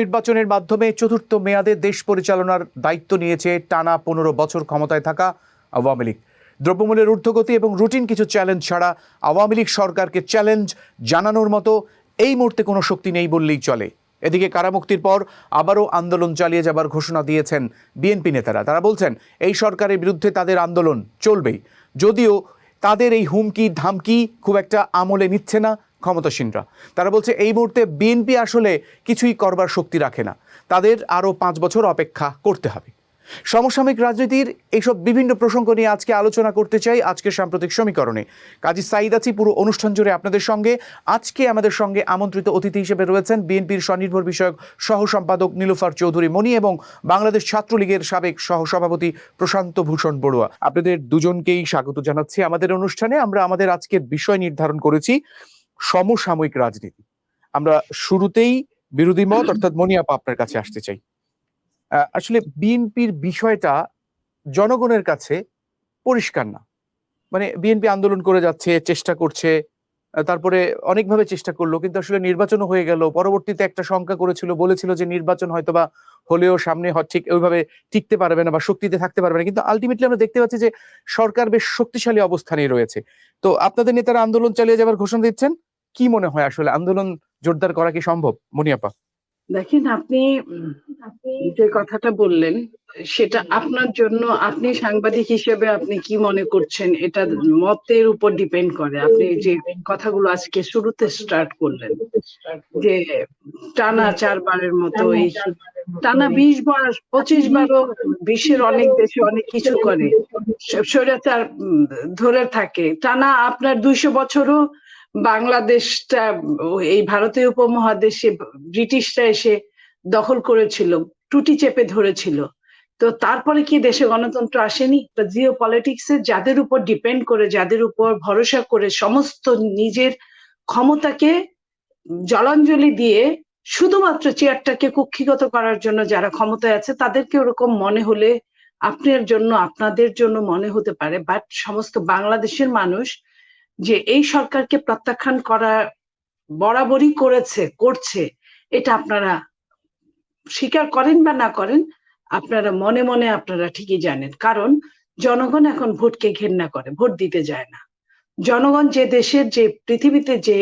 নির্বাচনের মাধ্যমে চতুর্থ মেয়াদে দেশ পরিচালনার দায়িত্ব নিয়েছে টানা 15 বছর ক্ষমতায় থাকা আওয়ামী লীগ। দ্রব্যমূল্যের ঊর্ধ্বগতি এবং রুটিন কিছু চ্যালেঞ্জ ছাড়া আওয়ামী লীগ সরকারকে চ্যালেঞ্জ জানানোর মতো এই মুহূর্তে কোনো শক্তি নেই বললেই চলে। এদিকে কারামুক্তির পর আবারও আন্দোলন চালিয়ে যাবার ঘোষণা দিয়েছেন বিএনপি নেতারা। তারা বলছেন এই সরকারের বিরুদ্ধে তাদের আন্দোলন চলবেই, যদিও তাদের এই হুমকি ধামকি খুব একটা আমলে নিচ্ছে না ক্ষমতাসীনরা। তারা বলছে এই মুহূর্তে বিএনপি আসলে কিছুই করবার শক্তি রাখে না, তাদের আরও 5 বছর অপেক্ষা করতে হবে। সমসাময়িক রাজনীতির এইসব বিভিন্ন প্রসঙ্গ নিয়ে আজকে আলোচনা করতে চাই আজকের সাম্প্রতিক সমীকরণে। কাজী সাঈদ আছি পুরো অনুষ্ঠান জুড়ে আপনাদের সঙ্গে। আজকে আমাদের সঙ্গে আমন্ত্রিত অতিথি হিসেবে রয়েছেন বিএনপির স্বনির্ভর বিষয়ক সহ সম্পাদক নীলুফার চৌধুরী মনি এবং বাংলাদেশ ছাত্রলীগের সাবেক সহসভাপতি প্রশান্ত ভূষণ বড়ুয়া। আপনাদের দুজনকেই স্বাগত জানাচ্ছি আমাদের অনুষ্ঠানে। আমরা আমাদের আজকের বিষয় নির্ধারণ করেছি সমসাময়িক রাজনীতি। আমরা শুরুতেই বিরোধী মত অর্থাৎ মনি আপা আপনার কাছে আসতে চাই। আসলে বিএনপির বিষয়টা জনগণের কাছে পরিষ্কার না। মানে বিএনপি আন্দোলন করে যাচ্ছে, চেষ্টা করছে, তারপরে অনেকভাবে চেষ্টা করলো, কিন্তু আসলে নির্বাচনও হয়ে গেল। পরবর্তীতে একটা শঙ্কা করেছিল, বলেছিল যে নির্বাচন হয়তোবা হলেও সামনে ঠিক ওইভাবে টিকতে পারবে না বা শক্তিতে থাকতে পারবে না, কিন্তু আলটিমেটলি আমরা দেখতে পাচ্ছি যে সরকার বেশ শক্তিশালী অবস্থানেই রয়েছে। তো আপনাদের নেতারা আন্দোলন চালিয়ে যাবার ঘোষণা দিচ্ছেন, কি মনে হয় আসলে আন্দোলন জোরদার করা কি সম্ভব? মনি আপা। দেখেন, আপনি যে কথাটা বললেন সেটা আপনার জন্য, আপনি সাংবাদিক হিসেবে আপনি কি মনে করছেন এটা মতের উপর ডিপেন্ড করে। আপনি যে কথাগুলো আজকে শুরুতে স্টার্ট করলেন যে টানা 4 বারের মতো, এই টানা 20 বার 25 বারও বিশ্বের অনেক দেশে অনেক কিছু করে, স্বৈরাচার ধরে থাকে। টানা আপনার 200 বছরও বাংলাদেশটা, এই ভারতীয় উপমহাদেশে ব্রিটিশরা এসে দখল করেছিল, টুটি চেপে ধরেছিল। তো তারপরে কি দেশে গণতন্ত্র আসেনি? জিও পলিটিক্সে যাদের উপর ডিপেন্ড করে, যাদের উপর ভরসা করে সমস্ত নিজের ক্ষমতাকে জলাঞ্জলি দিয়ে শুধুমাত্র চেয়ারটাকে কক্ষিগত করার জন্য যারা ক্ষমতায় আছে, তাদেরকে ওরকম মনে হলে আপনার জন্য, আপনাদের জন্য মনে হতে পারে, বাট সমস্ত বাংলাদেশের মানুষ যে এই সরকারকে প্রত্যাখ্যান করা বরাবরই করছে, এটা আপনারা স্বীকার করেন বা না করেন, আপনারা মনে মনে আপনারা ঠিকই জানেন। কারণ জনগণ এখন ভোটকে ঘেন্না করে, ভোট দিতে যায় না। জনগণ যে দেশের, যে পৃথিবীতে যে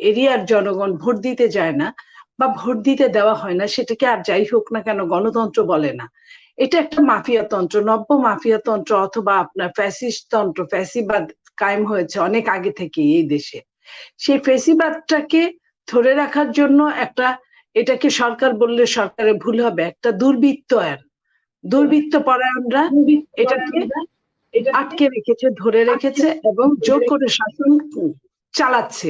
এরিয়ার জনগণ ভোট দিতে যায় না বা ভোট দিতে দেওয়া হয় না, সেটাকে আর যাই হোক না কেন গণতন্ত্র বলে না। এটা একটা মাফিয়াতন্ত্র, নব্য মাফিয়াতন্ত্র, অথবা আপনার ফ্যাসিস্ট তন্ত্র, ফ্যাসিবাদ কায়েম হয়েছে অনেক আগে থেকে এই দেশে। সেই ফ্যাসিবাদটাকে ধরে রাখার জন্য একটা, এটাকে সরকার বললে সরকারের ভুল হবে, একটা দুর্বৃত্ত পরায়ণরা এটাকে আটকে রেখেছে, ধরে রেখেছে এবং জোর করে শাসন চালাচ্ছে।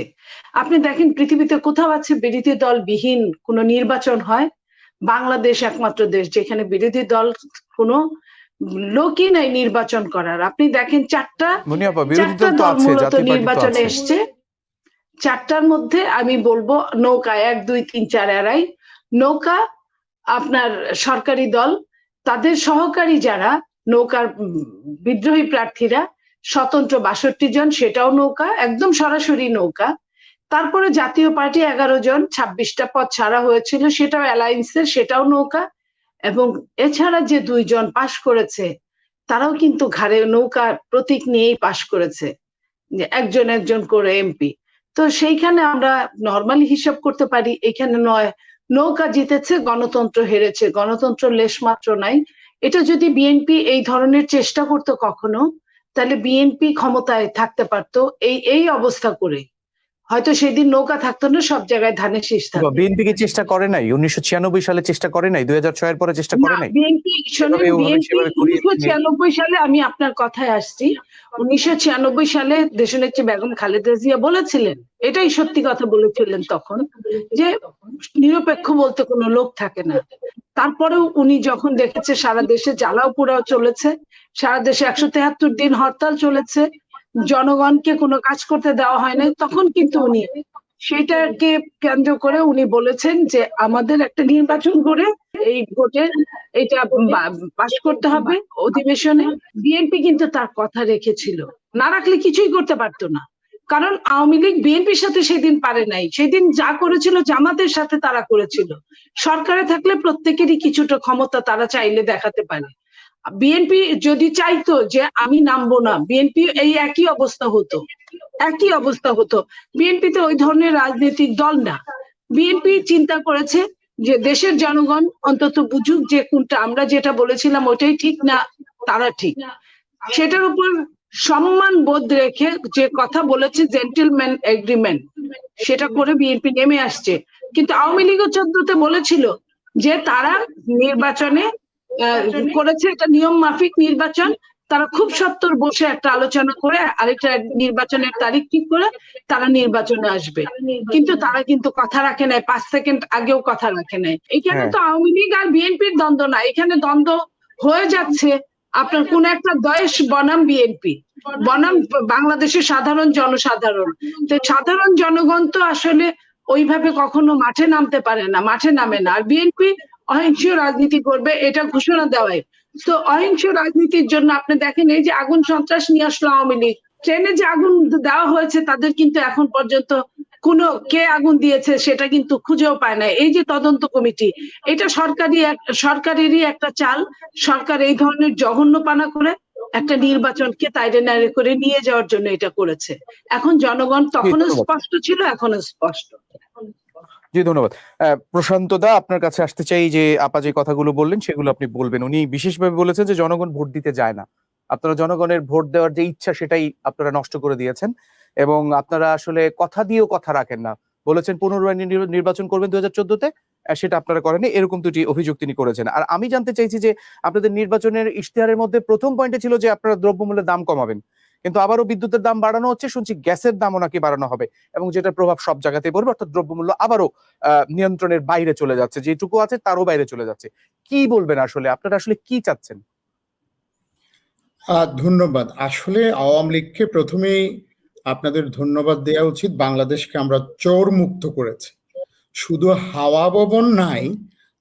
আপনি দেখেন পৃথিবীতে কোথাও আছে বিরোধী দল বিহীন কোনো নির্বাচন হয়? বাংলাদেশ একমাত্র দেশ যেখানে বিরোধী দল কোনো লোকই নাই নির্বাচন করার। আপনি দেখেন চারটা দল মূলত নির্বাচনে এসছে, 4টার মধ্যে আমি বলবো নৌকা 1, 2, 3, 4 এরাই নৌকা। আপনার সরকারি দল, তাদের সহকারী যারা নৌকার বিদ্রোহী প্রার্থীরা স্বতন্ত্র 62 জন, সেটাও নৌকা, একদম সরাসরি নৌকা। তারপরে জাতীয় পার্টি 11 জন, 26টা পদ ছাড়া হয়েছিল, সেটাও অ্যালায়েন্সের, সেটাও নৌকা। এবং এছাড়া যে 2 জন পাশ করেছে তারাও কিন্তু ঘাড়ে নৌকা প্রতীক নিয়েই পাশ করেছে, একজন করে এমপি। তো সেইখানে আমরা নর্মালি হিসাব করতে পারি, এখানে নৌকা জিতেছে, গণতন্ত্র হেরেছে, গণতন্ত্র লেশমাত্র নাই। এটা যদি বিএনপি এই ধরনের চেষ্টা করতো কখনো, তাহলে বিএনপি ক্ষমতায় থাকতে পারতো এই অবস্থা করে। হয়তো সেদিন নৌকা থাকতো না, সব জায়গায় ধানের শীষ থাকতো। বিএনপি কি চেষ্টা করে নাই? 1996 সালে চেষ্টা করে নাই? 2006 এর পরে চেষ্টা করে নাই? বিএনপি 1996 সালে, আমি আপনার কথায় আসছি, 1996 সালে দেশনেত্রী বেগম খালেদা জিয়া বলেছিলেন, এটাই সত্যি কথা বলেছিলেন তখন, যে নিরপেক্ষ বলতে কোনো লোক থাকে না। তারপরেও উনি যখন দেখেছে সারা দেশে জ্বালাও পোড়াও চলেছে, সারা দেশে 173 দিন হরতাল চলেছে, জনগণকে কোনো কাজ করতে দেওয়া হয় নাই, তখন কিন্তু উনি সেটাকে কেন্দ্র করে উনি বলেছেন যে আমাদের একটা নির্বাচন করে এই ভোটে এটা পাশ করতে হবে অধিবেশনে। বিএনপি কিন্তু তার কথা রেখেছিল, না রাখলে কিছুই করতে পারতো না। কারণ আওয়ামী লীগ বিএনপির সাথে সেদিন পারে নাই, সেদিন যা করেছিল জামাতের সাথে তারা করেছিল। সরকারে থাকলে প্রত্যেকেরই কিছুটা ক্ষমতা তারা চাইলে দেখাতে পারে। বিএনপি যদি চাইতো যে আমি নামবো না, বিএনপি এই একই অবস্থা হতো, একই অবস্থা হতো। বিএনপি তো ওই ধরনের রাজনৈতিক দল না। বিএনপি চিন্তা করেছে যে দেশের জনগণ অন্তত বুঝুক যে কোনটা, আমরা যেটা বলেছিলাম ওটাই ঠিক না তারা ঠিক, সেটার উপর সম্মান বোধ রেখে যে কথা বলেছে জেন্টলম্যান এগ্রিমেন্ট, সেটা করে বিএনপি নেমে আসছে। কিন্তু আওয়ামী লীগও 14তে বলেছিল যে তারা নির্বাচনে করেছে, এটা নিয়ম মাফিক নির্বাচন, তারা খুব সত্তর বসে একটা আলোচনা করে আরেকটা নির্বাচনের তারিখ ঠিক করে তারা নির্বাচনে আসবে। কিন্তু তারা কিন্তু কথা রাখে নাই, 5 সেকেন্ড আগেও কথা রাখে নাই। এখানে তো আওয়ামী লীগ আর বিএনপির দ্বন্দ্ব না, এখানে দ্বন্দ্ব হয়ে যাচ্ছে আপনার কোন একটা দেশ বনাম বিএনপি, বনাম বাংলাদেশের সাধারণ জনসাধারণ। তো সাধারণ জনগণ তো আসলে ওইভাবে কখনো মাঠে নামতে পারে না, মাঠে নামে না। আর বিএনপি অহিংস রাজনীতি করবে এটা ঘোষণা দেওয়ায়। তো অহিংস রাজনীতির জন্য আপনি দেখেন এই যে আগুন সন্ত্রাস নিয়ে আসলো আওয়ামী লীগ, ট্রেনে যে আগুন দেওয়া হয়েছে তাদের কিন্তু এখন পর্যন্ত কোনো কে আগুন দিয়েছে সেটা কিন্তু খুঁজেও পায় না। এই যে তদন্ত কমিটি, এটা সরকারেরই একটা চাল। সরকার এই ধরনের জঘন্যপানা করে একটা নির্বাচনকে তাইরে নাইরে করে নিয়ে যাওয়ার জন্য এটা করেছে। এখন জনগণ তখনও স্পষ্ট ছিল, এখনো স্পষ্ট। জি ধন্যবাদ। প্রশান্ত দা, আপনার কাছে আসতে চাই যে আপা যে কথাগুলো বললেন সেগুলো আপনি বলবেন। উনি বিশেষভাবে বলেছেন যে জনগণ ভোট দিতে যায় না, আপনারা জনগণের ভোট দেওয়ার যে ইচ্ছা সেটাই আপনারা নষ্ট করে দিয়েছেন এবং আপনারা আসলে কথা দিয়েও কথা রাখেন না। বলেছেন পুনরায় নির্বাচন করবেন 2014-তে, সেটা আপনারা করেনি, এরকম দুটি অভিযোগ তিনি করেছেন। আর আমি জানতে চাইছি যে আপনাদের নির্বাচনের ইশতেহারের মধ্যে প্রথম পয়েন্টে ছিল যে আপনারা দ্রব্যমূল্যের দাম কমাবেন, কিন্তু আবারও বিদ্যুতের দাম বাড়ানো হচ্ছে, শুনছি গ্যাসের দামও নাকি বাড়ানো হবে এবং যেটার প্রভাব সব জায়গাতে পড়বে, অর্থাৎ দ্রব্যমূল্য আবারও নিয়ন্ত্রণের বাইরে চলে যাচ্ছে, যেটুকু আছে তারও বাইরে চলে যাচ্ছে। কি বলবেন আসলে, আপনারা আসলে কি চাচ্ছেন? ধন্যবাদ। আসলে আওয়ামী লীগকে প্রথমেই আপনাদের ধন্যবাদ দেওয়া উচিত, বাংলাদেশকে আমরা চোর মুক্ত করেছি। শুধু হাওয়া ভবন নাই,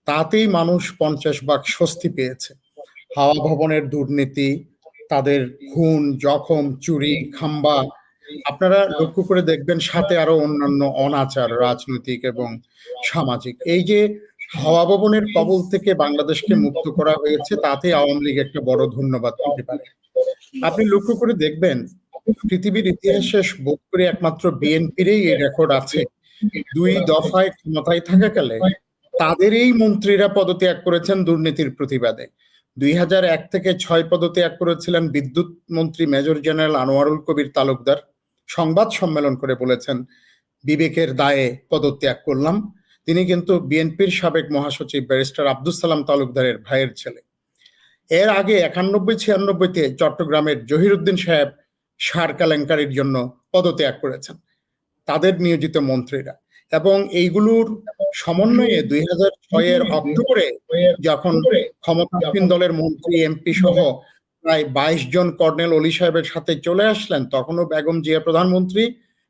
তাতেই মানুষ 50 ভাগ স্বস্তি পেয়েছে। হাওয়া ভবনের দুর্নীতি, তাদের খুন, জখম, চুরি, খাম্বা, আপনারা লক্ষ্য করে দেখবেন, সাথে আরো অন্যান্য অনাচার রাজনৈতিক এবং সামাজিক। এই যে হাওয়া ভবনের কবল থেকে বাংলাদেশকে মুক্ত করা হয়েছে, তাতে আওয়ামী লীগ একটা বড় ধন্যবাদ পেতে পারে। আপনি লক্ষ্য করে দেখবেন, পৃথিবীর ইতিহাসে বোধ করে একমাত্র বিএনপিরই এই রেকর্ড আছে, 2 দফায় ক্ষমতায় থাকাকালে তাদেরই মন্ত্রীরা পদত্যাগ করেছেন দুর্নীতির প্রতিবাদে। 2001 থেকে 6 পদত্যাগ করেছিলেন বিদ্যুৎ মন্ত্রী মেজর জেনারেল আনোয়ারুল কবির তালুকদার, সংবাদ সম্মেলন করে বলেছেন বিবেকের দায়ে পদত্যাগ করলাম। তিনি কিন্তু বিএনপির সাবেক মহাসচিব ব্যারিস্টার আব্দুস সালাম তালুকদারের ভাইয়ের ছেলে। এর আগে 91-96-তে চট্টগ্রামের জহিরুদ্দিন সাহেব সার কেলেঙ্কারির জন্য পদত্যাগ করেছেন তাদের নিয়োজিত মন্ত্রীরা। এবং এইগুলোর সমন্বয়ে 2006-এর অক্টোবরে যখন ক্ষমতাসীন দলের মন্ত্রী, এমপি সহ প্রায় 22 জন কর্নেল অলি সাহেবের সাথে চলে আসলেন, তখনও বেগম জিয়া প্রধানমন্ত্রী,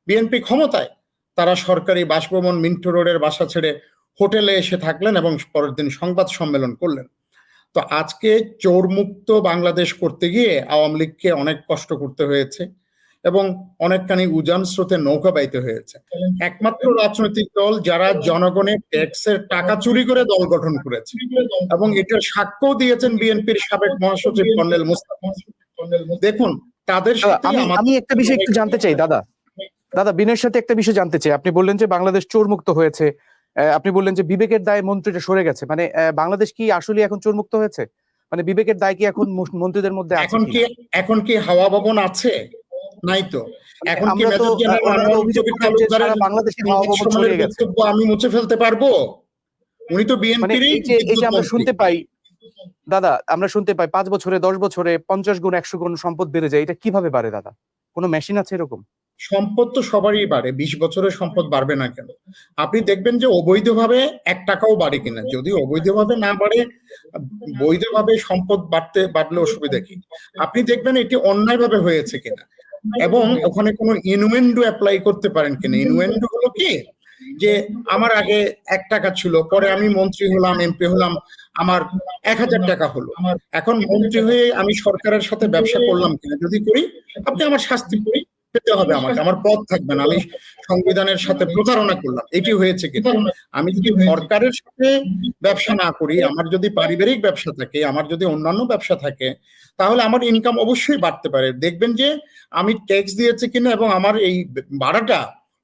বিএনপি ক্ষমতায়, তারা সরকারি বাসভবন মিন্টো রোডের বাসা ছেড়ে হোটেলে এসে থাকলেন এবং পরের দিন সংবাদ সম্মেলন করলেন। তো আজকে চোরমুক্ত বাংলাদেশ করতে গিয়ে আওয়ামী লীগকে অনেক কষ্ট করতে হয়েছে এবং অনেকখানি উজান স্রোতে নৌকা বাইতে হয়েছে। একমাত্র রাজনৈতিক দল যারা জনগণের ট্যাক্সের টাকা চুরি করে দল গঠন করেছে এবং এটার সাক্ষ্য দিয়েছেন বিএনপির সাবেক মহাসচিব কর্নেল মুস্তাফা। দেখুন, তাদের সাথে আমি একটা বিষয় একটু জানতে চাই দাদা বিনয়ের সাথে একটা বিষয় জানতে চাই। আপনি বললেন যে বাংলাদেশ চোরমুক্ত হয়েছে, আপনি বললেন যে বিবেকের দায়ে মন্ত্রীটা সরে গেছে, মানে বাংলাদেশ কি আসলে এখন চোরমুক্ত হয়েছে? মানে বিবেকের দায় কি এখন মন্ত্রীদের মধ্যে আছে? এখন কি হাওয়া ভবন আছে? নাই তো। এখন কি মেজর জেনারেল বাংলাদেশে হাওয়া ভবন চলে গেছে, আমি মুছে ফেলতে পারবো? উনি তো বিএনপির। এই যে আমরা শুনতে পাই দাদা, আমরা শুনতে পাই 5 বছরে 10 বছরে 50 গুণ 100 গুণ সম্পদ বেড়ে যায়, এটা কিভাবে বাড়ে দাদা? কোনো মেশিন আছে এরকম? সম্পদ তো সবারই বাড়ে, 20 বছরের সম্পদ বাড়বে না কেন? আপনি দেখবেন যে অবৈধভাবে 1 টাকাও বাড়ে কিনা। যদি অবৈধভাবে না বাড়ে, বৈধভাবে সম্পদ বাড়লে অসুবিধা কি? আপনি দেখবেন এটি অন্যায়ভাবে হয়েছে কিনা এবং ওখানে কোনো ইনউয়েন্ডো অ্যাপ্লাই করতে পারেন কিনা। ইনউয়েন্ডো হলো কি, যে আমার আগে 1 টাকা ছিল, পরে আমি মন্ত্রী হলাম, এমপি হলাম, আমার 1000 টাকা হলো, এখন মন্ত্রী হয়ে আমি সরকারের সাথে ব্যবসা করলাম কিনা। যদি করি, আপনি আমার শাস্তি করি, পেতে হবে আমাকে, আমার পথ থাকবে না, আমি সংবিধানের সাথে প্রতারণা করলাম, এটি হয়েছে কিনা। আমি যদি সরকারের সাথে ব্যবসা না করি, আমার যদি পারিবারিক ব্যবসা থাকে, আমার যদি অন্যান্য ব্যবসা থাকে, তাহলে আমার ইনকাম অবশ্যই বাড়তে পারে। দেখবেন যে আমি ট্যাক্স দিয়েছি কিনা এবং আমার এই বাড়াটা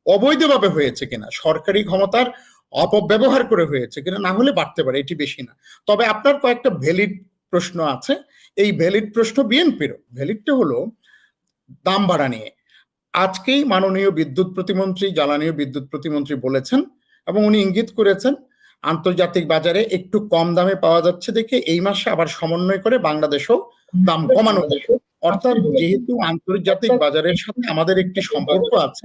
অবৈধভাবে হয়েছে কিনা, সরকারি ক্ষমতার অপব্যবহার করে হয়েছে কিনা, না হলে বাড়তে পারে, এটি বেশি না। তবে আপনার কয়েকটা ভ্যালিড প্রশ্ন আছে, এই ভ্যালিড প্রশ্ন বিএনপিরও। ভ্যালিডটা হলো দাম বাড়া নিয়ে। আজকেই মাননীয় বিদ্যুৎ প্রতিমন্ত্রী, জ্বালানি ও বিদ্যুৎ প্রতিমন্ত্রী বলেছেন এবং উনি ইঙ্গিত করেছেন আন্তর্জাতিক বাজারে একটু কম দামে পাওয়া যাচ্ছে দেখে এই মাসে আবার সমন্বয় করে বাংলাদেশেও দাম কমানো যাবে। অর্থাৎ যেহেতু আন্তর্জাতিক বাজারের সাথে আমাদের একটি সম্পর্ক আছে,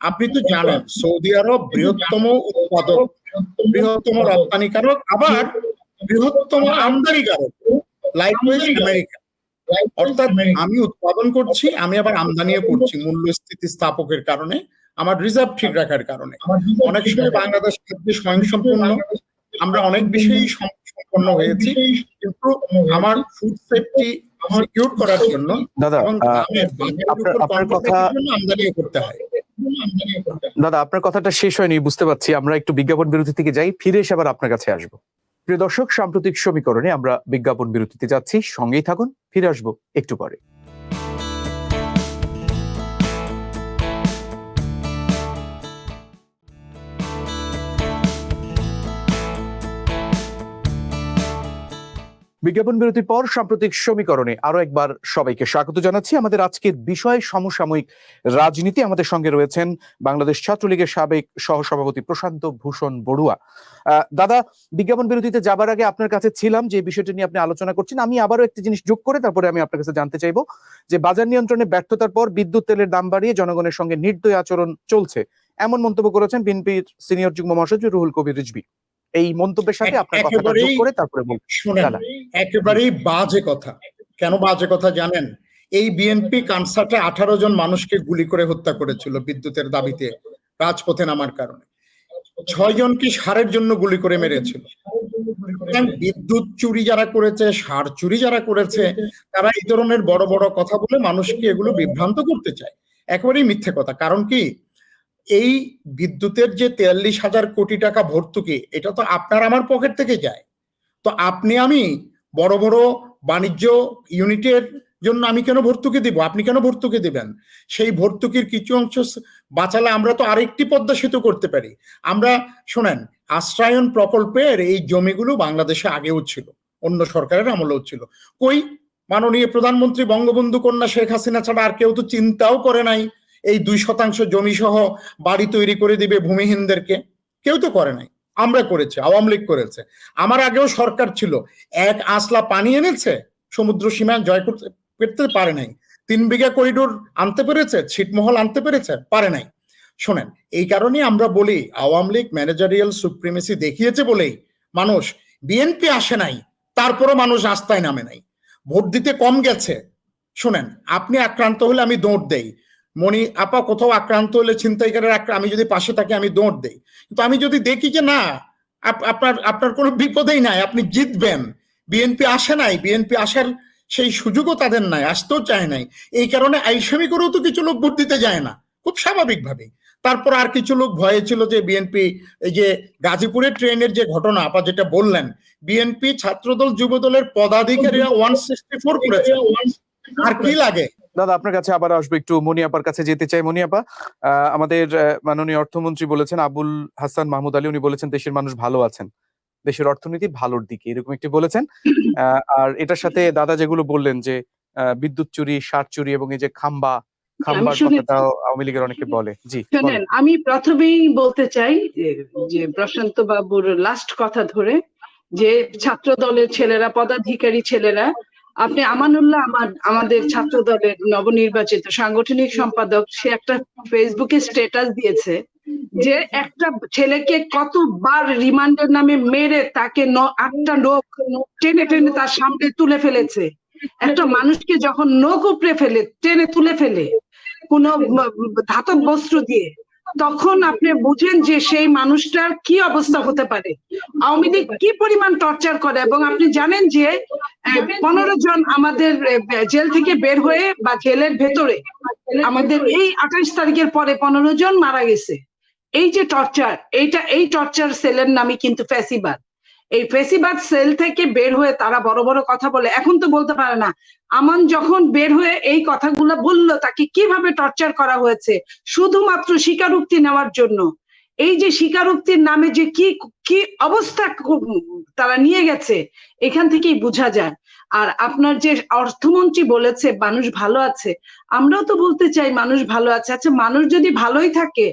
আপনি তো জানেন সৌদি আরব বৃহত্তম উৎপাদক, বৃহত্তম রপ্তানিকারক, আবার বৃহত্তম আমদানিকারক, লাইকওয়াইজ আমেরিকা। অর্থাৎ আমি উৎপাদন করছি, আমি আবার আমদানিও করছি মূল্যস্ফীতি স্থাপকের কারণে, আমার রিজার্ভ ঠিক রাখার কারণে। অনেক সময় বাংলাদেশ খাদ্যে স্বয়ংসম্পূর্ণ, আমরা অনেক বিষয়েই সম্পন্ন হয়েছি, কিন্তু আমার ফুড সেফটি সিকিউর করার জন্য এবং আপনার কথা আমদানিও করতে হয়। দাদা, আপনার কথাটা শেষ হয়নি, বুঝতে পারছি। আমরা একটু বিজ্ঞাপন বিরতি থেকে যাই, ফিরে এসে আবার আপনার কাছে আসবো। প্রিয় দর্শক, সাম্প্রতিক সমীকরণে আমরা বিজ্ঞাপন বিরতিতে যাচ্ছি, সঙ্গেই থাকুন, ফিরে আসবো একটু পরে। বিজ্ঞাপন বিরতির পর সাম্প্রতিক সমীকরণে আরো একবার সবাইকে স্বাগত জানাচ্ছি। আমাদের আজকের বিষয় সমসাময়িক রাজনীতি। আমাদের সঙ্গে রয়েছেন বাংলাদেশ ছাত্রলীগের সাবেক সহসভাপতি প্রশান্ত ভূষণ বড়ুয়া। দাদা, বিজ্ঞাপন বিরতিতে যাবার আগে আপনার কাছে ছিলাম যে বিষয়টি নিয়ে আপনি আলোচনা করছেন, আমি আবারও একটি জিনিস যোগ করে তারপরে আমি আপনার কাছে জানতে চাইবো যে বাজার নিয়ন্ত্রণে ব্যর্থতার পর বিদ্যুৎ তেলের দাম বাড়িয়ে জনগণের সঙ্গে নির্দয় আচরণ চলছে, এমন মন্তব্য করেছেন বিএনপির সিনিয়র যুগ্ম মহাসচিব রুহুল কবির রিজভী। এই মন্তব্যের সাথে আপনার কথাটা যোগ করে তারপরে শুনেন, একেবারেই বাজে কথা। কেন বাজে কথা জানেন? এই বিএনপি কনসার্টে 18 জন মানুষকে গুলি করে হত্যা করেছিল বিদ্যুতের দাবিতে রাজপথে নামার কারণে। 6 জনকে সারের জন্য গুলি করে মেরেছিল। বিদ্যুৎ চুরি যারা করেছে, সার চুরি যারা করেছে, তারা এই ধরনের বড় বড় কথা বলে মানুষকে এগুলো বিভ্রান্ত করতে চায়। একেবারেই মিথ্যে কথা। কারণ কি, এই বিদ্যুতের যে 43,000 কোটি টাকা ভর্তুকি, এটা তো আপনার আমার পকেট থেকে যায়। তো আপনি আমি বড় বড় বাণিজ্য ইউনিটের জন্য আমি কেন ভর্তুকি দিব? আপনি কেন ভর্তুকি দিবেন? সেই ভর্তুকির কিছু অংশ বাঁচালে আমরা তো আরেকটি পদ্মা সেতু করতে পারি। আমরা শোনেন, আশ্রয়ন প্রকল্পের এই জমিগুলো বাংলাদেশে আগেও ছিল, অন্য সরকারের আমলেও ছিল। কই, মাননীয় প্রধানমন্ত্রী বঙ্গবন্ধু কন্যা শেখ হাসিনা ছাড়া আর কেউ তো চিন্তাও করে নাই এই 2% জমি সহ বাড়ি তৈরি করে দিবে ভূমিহীনদেরকে। কেউ তো করে নাই, আমরা করেছি, আওয়ামী লীগ করেছে। আমার আগেও সরকার ছিল, এক আসলা পানি এনেছে, সমুদ্র সীমা জয় করতে পারে নাই। 3 বিঘা করিডোর আনতে পেরেছে, ছিটমহল আনতে পেরেছে, পারে নাই। শোনেন, এই কারণে আমরা বলি আওয়ামী লীগ ম্যানেজারিয়াল সুপ্রিমেসি দেখিয়েছে বলেই মানুষ, বিএনপি আসে নাই তারপরও মানুষ রাস্তায় নামে নাই, ভোট দিতে কম গেছে। শোনেন, আপনি আক্রান্ত হলে আমি দৌড় দেই, মনি আপা কোথাও আক্রান্ত হলে ছিনতাইকারের আমি যদি পাশে থাকি আমি দৌড় দেই। কিন্তু আমি যদি দেখি যে না, আপনার কোনো বিপদেই নাই, আপনি জিতবেন, বিএনপি আসে নাই, বিএনপি আসার সেই সুযোগও তাদের নাই, আসতেও চায় নাই, এই কারণে আইসামি করেও তো কিছু লোক ভোট দিতে যায় না, খুব স্বাভাবিকভাবে। তারপর আর কিছু লোক ভয়ে ছিল যে বিএনপি, এই যে গাজীপুরের ট্রেনের যে ঘটনা আপা যেটা বললেন, বিএনপি ছাত্রদল যুবদলের পদাধিকারীরা 164 করেছে, আর কি লাগে? দাদা, আপনার কাছে আবার আসবো, একটু মনিয়াপার কাছে যেতে চাই। মনিয়াপা, আমাদের মাননীয় অর্থমন্ত্রী বলেছেন, আবুল হাসান মাহমুদ আলী, উনি বলেছেন দেশের মানুষ ভালো আছেন, দেশের অর্থনীতি ভালোর দিকে, এরকম একটি বলেছেন। আর এটার সাথে দাদা যেগুলো বললেন যে বিদ্যুৎ চুরি, সার চুরি এবং এই যে খাম্বার কথাটাও আওয়ামী লীগের অনেকে বলে। জি শুনেন, আমি প্রথমেই বলতে চাই যে প্রশান্ত বাবুর লাস্ট কথা ধরে, যে ছাত্র দলের ছেলেরা, পদাধিকারী ছেলেরা, আপনি আমানুল্লাহ আমাদের ছাত্র দলের নবনির্বাচিত সাংগঠনিক সম্পাদক, সে একটা ফেসবুকে স্ট্যাটাস দিয়েছে যে একটা ছেলেকে কতবার রিমান্ডের নামে মেরে তাকে 8টা নখ টেনে টেনে তার সামনে তুলে ফেলেছে। একটা মানুষকে যখন নখ উপড়ে ফেলে, টেনে তুলে ফেলে কোন ধাতব বস্ত্র দিয়ে, তখন আপনি বুঝেন যে সেই মানুষটার কি অবস্থা হতে পারে, আওয়ামী লীগ কি পরিমাণ টর্চার করে। এবং আপনি জানেন যে 15 জন আমাদের জেল থেকে বের হয়ে বা জেলের ভেতরে আমাদের এই 28 তারিখের পরে 15 জন মারা গেছে। এই যে টর্চার, এই টর্চার সেলের নামই কিন্তু ফ্যাসিবাদ। এই ফ্যাসিবাদ সেল থেকে বের হয়ে তারা বড় বড় কথা বলে, এখন তো বলতে পারে না। আমান যখন বের হয়ে এই কথাগুলো বললো, তাকে কিভাবে টর্চার করা হয়েছে শুধুমাত্র স্বীকারোক্তি নেওয়ার জন্য। এই যে স্বীকারোক্তির নামে যে কি অবস্থা তারা নিয়ে গেছে, এখান থেকেই বোঝা যায়। আর আপনার যে অর্থমন্ত্রী বলেছে মানুষ ভালো আছে, আমরাও তো বলতে চাই মানুষ ভালো আছে। আচ্ছা, মানুষ যদি ভালোই থাকে,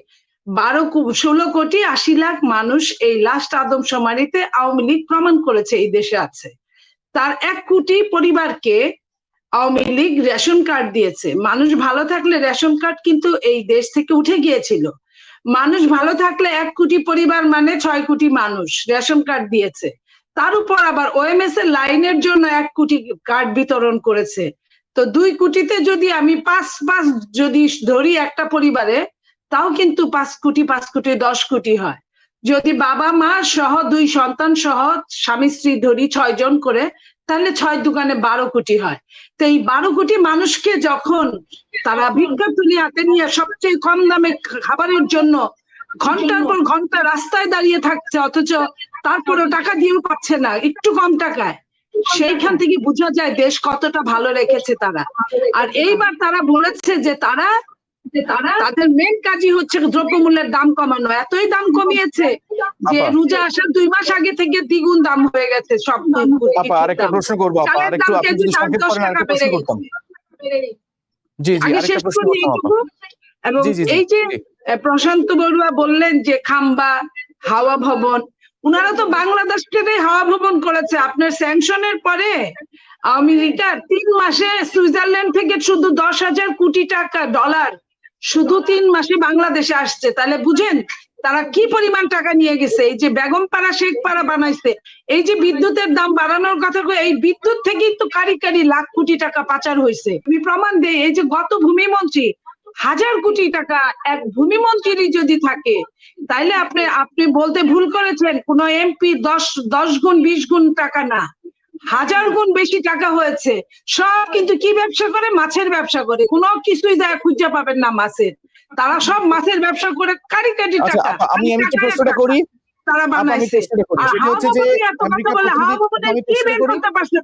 16 কোটি 80 লাখ মানুষ এই লাস্ট আদমশুমারিতে আওয়ামী লীগ প্রমাণ করেছে এই দেশে আছে। তার 1 কোটি পরিবারকে আওয়ামী লীগ রেশন কার্ড দিয়েছে। মানুষ ভালো থাকলে রেশন কার্ড কিন্তু এই দেশ থেকে উঠে গিয়েছিল। মানুষ ভালো থাকলে 1 কোটি পরিবার মানে 6 কোটি মানুষ রেশন কার্ড দিয়েছে। তার উপর আবার ওএমএস এর লাইনের জন্য 1 কোটি কার্ড বিতরণ করেছে। তো 2 কোটিতে যদি আমি 5 যদি ধরি একটা পরিবারে, তাও কিন্তু 5 কোটি 10 কোটি হয়। যদি বাবা মা সহ 2 সন্তান সহ স্বামী স্ত্রী ধরি 6 জন করে, তাহলে 6 দোকানে 12 কোটি হয়। তো এই 12 কোটি মানুষকে যখন তারা ভিক্ষা তুলে হাতে নিয়ে সবচেয়ে কম দামে খাবারের জন্য ঘন্টার পর ঘন্টা রাস্তায় দাঁড়িয়ে থাকছে, অথচ তারপরেও টাকা দিয়েও পাচ্ছে না, একটু কম টাকায়, সেইখান থেকে বোঝা যায় দেশ কতটা ভালো রেখেছে তারা। আর এইবার তারা বলেছে যে তাদের মেন কাজই হচ্ছে দ্রব্যমূল্যের দাম কমানো। এতই দাম কমিয়েছে যে রোজা আসার 2 মাস আগে থেকে দ্বিগুণ দাম হয়ে গেছে সব। আপা আরেকটা প্রশ্ন করবো, আপা আরেকটু আপনি যদি সংক্ষেপ করেন আরেকটা প্রশ্ন করতাম। জি জি, আরেকটা প্রশ্ন করতাম আপা। এবং এই যে প্রশান্ত বড়ুয়া বললেন যে খাম্বা হাওয়া ভবন, উনারা তো বাংলাদেশকে হাওয়া ভবন করেছে। আপনার স্যাংশনের পরে আমেরিকা 3 মাসে সুইজারল্যান্ড থেকে শুধু 10,000 কোটি টাকা ডলার শুধু 3 মাসে বাংলাদেশে আসছে। তাহলে বুঝেন তারা কি পরিমাণ টাকা নিয়ে গেছে। এই যে বেগমপাড়া শেখপাড়া বানাইছে, এই যে বিদ্যুতের দাম বাড়ানোর কথা, এই বিদ্যুৎ থেকেই তো কারি লাখ কোটি টাকা পাচার হয়েছে। আমি প্রমাণ দেই, এই যে গত ভূমিমন্ত্রী 1000 কোটি টাকা এক ভূমিমন্ত্রী যদি থাকে, তাইলে আপনি বলতে ভুল করেছেন। কোন এমপি 10 গুণ 20 গুণ টাকা না, 1000 গুণ বেশি টাকা হয়েছে। সব কিন্তু কি ব্যবসা করে? মাছের ব্যবসা করে। কোনো কিছুই যায় খুঁজে পাবেন না মাছের। তারা সব মাছের ব্যবসা করে কারি টাকা। আমি একটু প্রশ্নটা করি, তারা বানাইছে। আর হাওয়া ভবনে এত কথা বলে, হাওয়া ভবনে কি বের করতে পারছে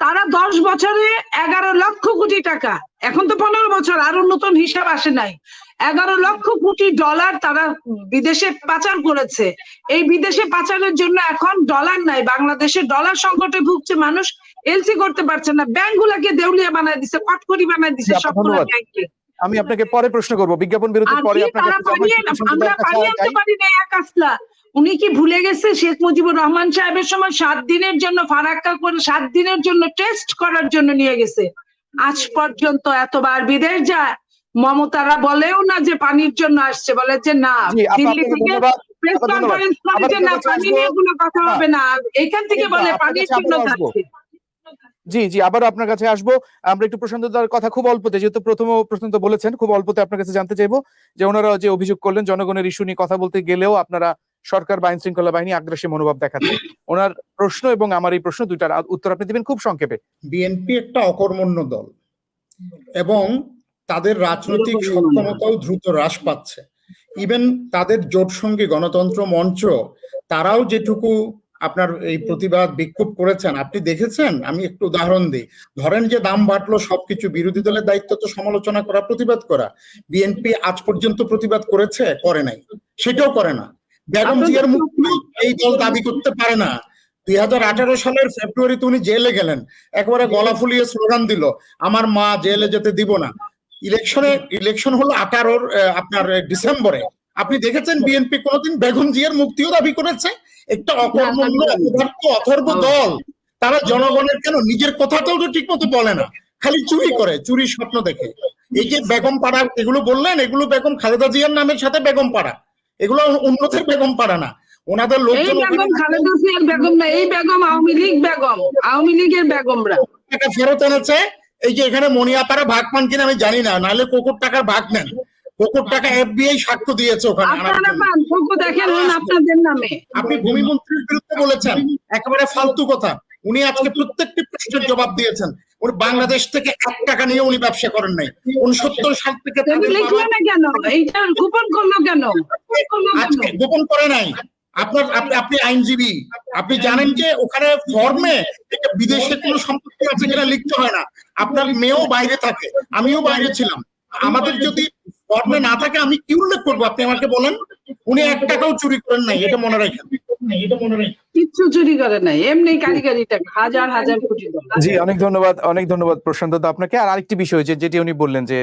তারা 10 বছরে 11 লক্ষ কোটি টাকা, এখন তো 15 বছর, আরো নতুন হিসাব আসে নাই, 11 লক্ষ কোটি ডলার তারা বিদেশে পাচার করেছে। এই বিদেশে পাচারের জন্য এখন ডলার নাই, বাংলাদেশে ডলার সংকটে ভুগছে মানুষ, এলসি করতে পারছে না, ব্যাংকগুলোকে দেউলিয়া বানায় দিছে, কটকরি বানায় দিছে সবগুলো ব্যাংকে। আমি আপনাকে পরে প্রশ্ন করব, বিজ্ঞাপন বিরতির পরে আপনাকে। আমরা পানি আনতে পারি না এক আসলা। উনি কি ভুলে গেছে শেখ মুজিবুর রহমান সাহেবের সময় 7 দিনের জন্য ফারাক্কা করে 7 দিনের জন্য টেস্ট করার জন্য নিয়ে গেছে? আজ পর্যন্ত এতবার বিদেশ যায়, মমতারা বলেও না যে পানির জন্য আসছে, বলে যে না দিল্লি থেকে প্রেস কনফারেন্স করে যে না পানি নিয়ে কোনো কথা হবে না, এখান থেকে বলে পানির জন্য যাচ্ছে। জি জি, আবার আপনার কাছে আসবো। আমরা একটু প্রশান্তদার কথা খুব অল্পতে, যেহেতু প্রশ্ন তো বলেছেন, খুব অল্পতে আপনার কাছে জানতে চাইবো যে ওনারা যে অভিযোগ করলেন জনগণের ইস্যু নিয়ে কথা বলতে গেলেও আপনারা সরকার বা আইন শৃঙ্খলা বাহিনী আগ্রাসী মনোভাব দেখাচ্ছে। ওনার প্রশ্ন এবং আমার এই প্রশ্ন দুইটার উত্তর আপনি দিবেন খুব সংক্ষেপে। বিএনপি একটা অকর্মণ্য দল এবং তাদের রাজনৈতিক সক্ষমতাও দ্রুত হ্রাস পাচ্ছে। ইভেন তাদের জোট সঙ্গী গণতন্ত্র মঞ্চ, তারাও যেটুকু আপনার এই প্রতিবাদ বিক্ষোভ করেছেন আপনি দেখেছেন। আমি একটু উদাহরণ দিই, ধরেন যে দাম বাড়লো, সবকিছু বিরোধী দলের দায়িত্ব তো সমালোচনা করা, প্রতিবাদ করা। বিএনপি আজ পর্যন্ত প্রতিবাদ করেছে? করে নাই, সেটাও করে না। বেগম জিয়ার মুক্তি এই দল দাবি করতে পারে না। 2018 সালের ফেব্রুয়ারিতে উনি জেলে গেলেন, একবারে গলা ফুলিয়ে স্লোগান দিল, আমার মা জেলে যেতে দিব না। ইলেকশন হলো 18 আপনার ডিসেম্বরে। আপনি দেখেছেন বিএনপি কোনোদিন বেগম জিয়ার মুক্তিও দাবি করেছে? একটা অকর্মণ্য অথর্ব দল, তারা জনগণের কেন নিজের কথাটাও তো ঠিক মতো বলে না, খালি চুরি করে, চুরির স্বপ্ন দেখে। এই যে বেগম পাড়া এগুলো বললেন, এগুলো বেগম খালেদা জিয়ার নামের সাথে বেগম পাড়া, এগুলো উন্নতের বেগম পাড়া না। ওনাদের লোকজন খালেদা জিয়ার বেগম না, এই বেগম আওয়ামী লীগ বেগম, আওয়ামী লীগের বেগমরা টাকা ফেরত এনেছে। এই যে এখানে মনিয়াপাড়া ভাগ পান কিনা আমি জানি না, নাহলে কোকুর টাকার ভাগ নেন। কোকুর টাকা এফবিআই সাক্ষ্য দিয়েছে ওখানে। আপনাদের নামে আপনি ভূমিমন্ত্রীর বিরুদ্ধে বলেছেন, একেবারে ফালতু কথা। উনি আজকে প্রত্যেকটি প্রশ্নের জবাব দিয়েছেন। উনি বাংলাদেশ থেকে 1 টাকা নিয়ে উনি ব্যবসা করেন নাই। 69 সাল থেকে তাদের লিখলো না কেন? এইটা গোপন করলো কেন? আজকে গোপন করে নাই। আপনি আইনজীবী, আপনি জানেন যে ওখানে ফর্মে বিদেশে কোনো সম্পত্তি আছে কিনা লিখতে হয় না। আপনার মেয়েও বাইরে থাকে, আমিও বাইরে ছিলাম। আমাদের যদি ফর্মে না থাকে আমি কি উল্লেখ করবো? আপনি আমাকে বলেন। উনি 1 টাকাও চুরি করেন নাই, এটা মনে রাখেন। কিচ্ছু চুরি করে নাই, এমনি কারিগরি টাকা হাজার হাজার কোটি টাকা। জি, অনেক ধন্যবাদ প্রশান্ত দা আপনাকে। আর আরেকটি বিষয় যেটি উনি বললেন যে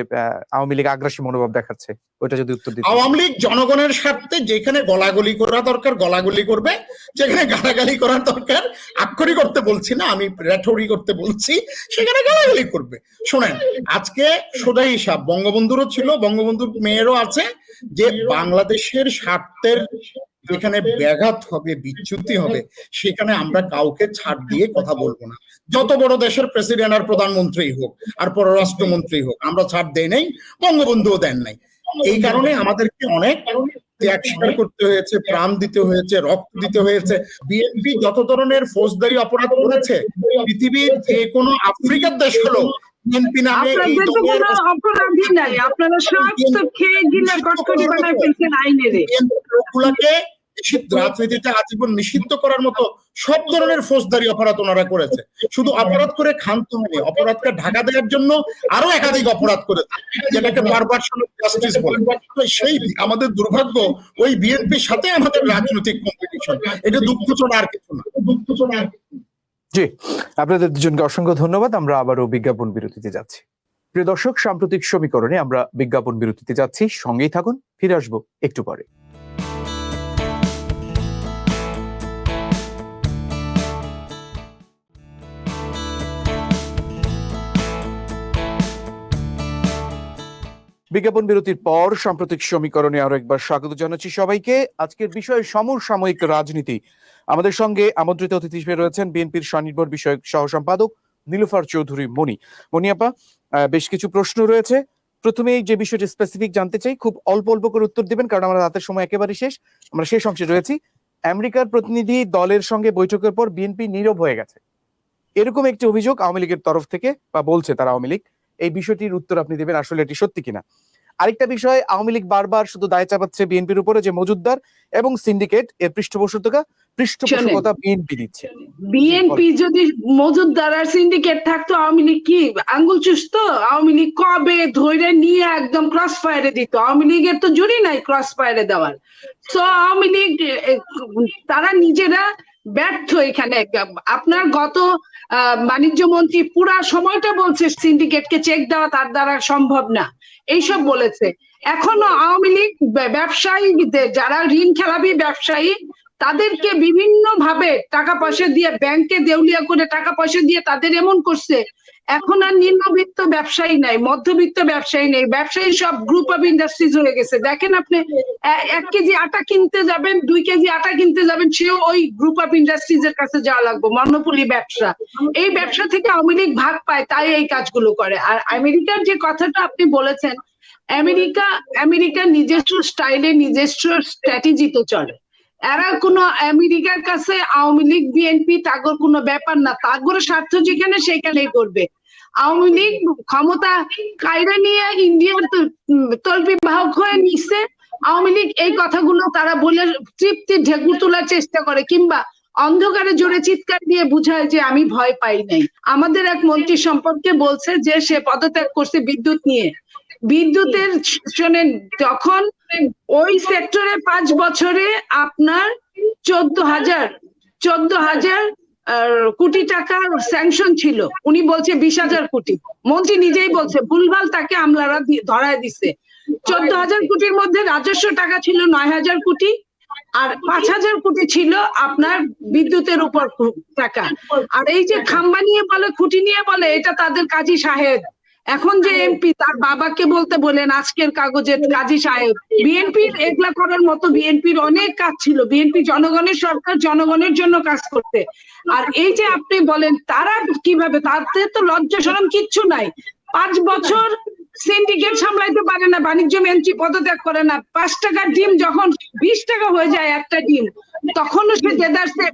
আওয়ামী লীগ আগ্রাসী মনোভাব দেখাচ্ছে, ওইটা যদি উত্তর দিতে। আওয়ামী লীগ জনগণের স্বার্থে যেখানে গলাগলি করা দরকার গলাগলি করবে, যেখানে গালাগালি করার দরকার, আক্ষরি করতে বলছি না, আমি রেটরি করতে বলছি, সেখানে গালাগালি করবে। শোনেন, আজকে সোজা হিসাব বঙ্গবন্ধুরও ছিল, বঙ্গবন্ধুর মেয়েরও আছে, যে বাংলাদেশের স্বার্থের যেখানে ব্যাঘাত হবে, বিচ্যুতি হবে, সেখানে আমরা কাউকে ছাড় দিয়ে কথা বলবো না। যত বড় দেশের প্রেসিডেন্ট আর প্রধানমন্ত্রী হোক আর পররাষ্ট্রমন্ত্রী হোক, আমরা ছাড় দেই নাই, বঙ্গবন্ধুও দেন নাই। এই কারণে আমাদেরকে অনেক ত্যাগ স্বীকার করতে হয়েছে, প্রাণ দিতে হয়েছে, রক্ত দিতে হয়েছে। বিএনপি যত ধরনের ফৌজদারি অপরাধ করেছে, পৃথিবীর যে কোনো আফ্রিকার দেশ হলো বিএনপি নামে এই দলের অপরাধী নাই, আপনারা সব তো খেয়ে গিলে কটকটি বানায় ফেলছেন আইনের। লোকগুলাকে রাজনীতিতে আজীবন নিষিদ্ধ করার মতো সব ধরনের ফৌজদারি অপরাধ ওনারা করেছে। শুধু অপরাধ করে ক্ষান্ত হয়নি, অপরাধকে ঢাকা দেওয়ার জন্য আরো একাধিক অপরাধ করেছে, যেটাকে পারভার্সন অফ জাস্টিস বলে। সেই আমাদের দুর্ভাগ্য, ওই বিএনপির সাথে আমাদের রাজনৈতিক কম্পিটিশন। এটা দুঃখজনক, আর কিছু না। জি, আপনাদের দুজনকে অসংখ্য ধন্যবাদ। আমরা আবারও বিজ্ঞাপন বিরতিতে যাচ্ছি। প্রিয় দর্শক, সাম্প্রতিক সমীকরণে আমরা বিজ্ঞাপন বিরতিতে যাচ্ছি, সঙ্গেই থাকুন, ফিরে আসবো একটু পরে। বিজ্ঞাপন বিরতির পর সাম্প্রতিক সমীকরণে আরো একবার স্বাগত জানাচ্ছি সবাইকে। আজকের বিষয় সমসাময়িক রাজনীতি। আমাদের সঙ্গে আমন্ত্রিত অতিথি হিসেবে রয়েছেন বিএনপির স্বনির্ভর বিষয়ক সহ সম্পাদক নীলুফার চৌধুরী মনি আপা। বেশ কিছু প্রশ্ন রয়েছে। প্রথমেই যে বিষয়টি স্পেসিফিক জানতে চাই, খুব অল্প অল্প করে উত্তর দিবেন, কারণ আমরা রাতের সময় একেবারে শেষ, আমরা শেষ অংশে রয়েছি। আমেরিকার প্রতিনিধি দলের সঙ্গে বৈঠকের পর বিএনপি নীরব হয়ে গেছে, এরকম একটি অভিযোগ আওয়ামী লীগের তরফ থেকে, বা বলছে তারা আওয়ামী লীগ। এই বিষয়টির উত্তর আপনি দেবেন, আসলে এটি সত্যি কিনা। আরেকটা বিষয়, আওয়ামী লীগ বারবার শুধু দায় চাপাচ্ছে বিএনপির উপরে যে মজুদ্দার এবং সিন্ডিকেট এর পৃষ্ঠপোষকতা বিএনপি দিচ্ছে। বিএনপি যদি মজুদ্দার আর সিন্ডিকেট থাকতো, আওয়ামী লীগ কি আঙ্গুল চুষতো? আওয়ামী লীগ কবে ধরে নিয়ে একদম ক্রস ফায়ারে দিত। আওয়ামী লীগের তো জুড়ি নাই ক্রস ফায়ারে দেওয়ার। তো আওয়ামী লীগ তারা নিজেরা ব্যর্থ এখানে। আপনার গত বাণিজ্য মন্ত্রী পুরা সময়টা বলছে সিন্ডিকেটকে চেক দেওয়া তার দ্বারা সম্ভব না, এইসব বলেছে। এখনো আওয়ামী লীগ ব্যবসায়ী, যারা ঋণ খেলাপি ব্যবসায়ী, তাদেরকে বিভিন্ন ভাবে টাকা পয়সা দিয়ে, ব্যাংকে দেউলিয়া করে টাকা পয়সা দিয়ে তাদের এমন করছে। এখন আর নিম্নবিত্ত ব্যবসায়ী নাই, মধ্যবিত্ত ব্যবসায়ী নেই, ব্যবসায়ী সব গ্রুপ অফ ইন্ডাস্ট্রিজ হয়ে গেছে। দেখেন আপনি 1 কেজি আটা কিনতে যাবেন, 2 কেজি আটা কিনতে যাবেন, সেও ওই গ্রুপ অফ ইন্ডাস্ট্রিজ এর কাছে যাওয়া লাগবে। মনোপলি ব্যবসা, এই ব্যবসা থেকে আওয়ামী লীগ ভাগ পায়, তাই এই কাজগুলো করে। আর আমেরিকার যে কথাটা আপনি বলেছেন, আমেরিকা নিজস্ব স্টাইলে নিজস্ব স্ট্র্যাটেজিতে চলে। এরা কোনো আমেরিকার কাছে আওয়ামী লীগ বিএনপি তাগর কোনো ব্যাপার না, তাগর স্বার্থ যেখানে সেখানেই করবে। আওয়ামী লীগ ক্ষমতা কায়রা নিয়ে ইন্ডিয়ার তল্পি বাহক হয়ে নিচ্ছে। আওয়ামী লীগ এই কথাগুলো তারা বলে তৃপ্তির ঢেকুর তোলার চেষ্টা করে, কিংবা অন্ধকারে জোরে চিৎকার দিয়ে বুঝায় যে আমি ভয় পাই নাই। আমাদের এক মন্ত্রী সম্পর্কে বলছে যে সে পদত্যাগ করছে বিদ্যুৎ নিয়ে। বিদ্যুতের শোনেন, তখন ওই সেক্টরে 5 বছরে আপনার 14,000 কোটি টাকা স্যাংশন ছিল। উনি বলছে 20,000 কোটি। মন্ত্রী নিজেই বলছে, ভুলভাল তাকে আমলারা ধরায় দিছে। 14,000 কোটির মধ্যে রাজস্ব টাকা ছিল 9,000 কোটি, আর 5,000 কোটি ছিল আপনার বিদ্যুতের উপর টাকা। আর এই যে খাম্বা নিয়ে বলে, খুঁটি নিয়ে বলে, এটা তাদের কাজী সাহেব। এখন যে এমপি, তার বাবাকে বলতে বলেন আজকের কাগজে কাজী সাহেব। বিএনপির এগুলা করার মতো বিএনপির অনেক কাজ ছিল। বিএনপি জনগণের সরকার, জনগণের জন্য কাজ করতে। আর এই যে আপনি বলেন তারা কিভাবে, তাদের তো লজ্জা শরম কিচ্ছু নাই। 5 বছর সিন্ডিকেট সামলাইতে পারে না, বাণিজ্য মন্ত্রী পদত্যাগ করে না, 5 টাকার ডিম যখন 20 টাকা হয়ে যায় একটা ডিম, তখনও সে দেদারসে